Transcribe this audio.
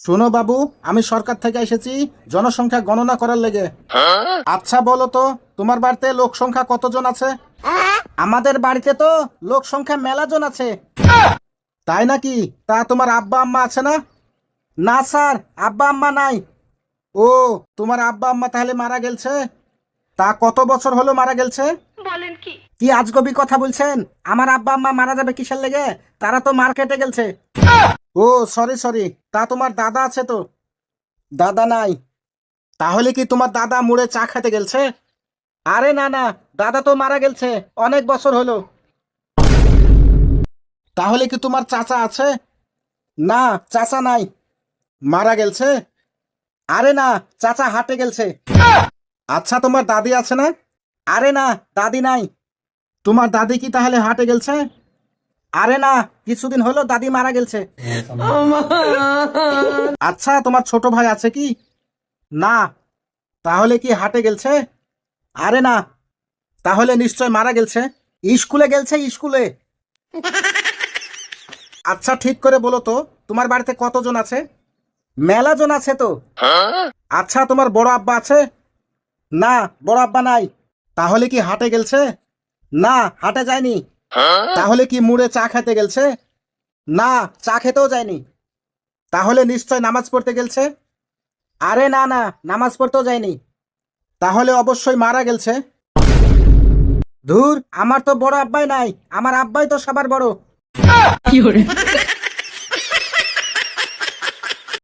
শোনো বাবু, আমি সরকার থেকে এসেছি জনসংখ্যা গণনা করার লেগে। আচ্ছা বলো তো, তোমার বাড়িতে লোক সংখ্যা কতজন আছে? আমাদের বাড়িতে তো লোক সংখ্যা মেলা জন আছে। তাই নাকি? তা তোমার আব্বা আম্মা আছে না? না স্যার, আব্বা আম্মা নাই। ও, তোমার আব্বা আম্মা তাহলে মারা গেলছে? তা কত বছর হলো মারা গেলছে? বলেন কি? কি আজগবি কথা বলছেন? আমার আব্বা আম্মা মারা যাবে কিসের লেগে? তারা তো মার্কেটে গেলছে। ও সরি সরি, তা তোমার দাদা আছে তো? দাদা নাই। তাহলে কি তোমার দাদা মুড়ে চা খেতে গেলছে? আরে না না, দাদা তো মারা গেলছে, অনেক বছর হলো। তাহলে কি তোমার চাচা আছে? না, চাচা নাই, মারা গেলছে। আরে না, চাচা হাটে গেলছে। আচ্ছা তোমার দাদি আছে না? আরে না, দাদি নাই। তোমার দাদি কি তাহলে হাটে গেলছে? আরে না, কিছুদিন হলো দাদি মারা গেলছে। আচ্ছা তোমার ছোট ভাই আছে কি? না। তাহলে কি হাটে গেলছে? আরে না, তাহলে নিশ্চয় মারা গেলছে। স্কুলে গেলছে, স্কুলে। আচ্ছা ঠিক করে বলো তো, তোমার বাড়িতে কতজন আছে? মেলা জন আছে তো। আচ্ছা তোমার বড় আব্বা আছে? না, বড় আব্বা নাই। তাহলে কি হাটে গেলছে? না, হাটে যায়নি। তাহলে কি মুড়ে চা খেতে গেলছে? না, চা খেতেও যায়নি। তাহলে নিশ্চয় নামাজ পড়তে গেলছে। আরে না না, নামাজ পড়তেও যায়নি। তাহলে অবশ্যই মারা গেলছে। ধুর, আমার তো বড় আব্বাই নাই, আমার আব্বাই তো সবার বড়।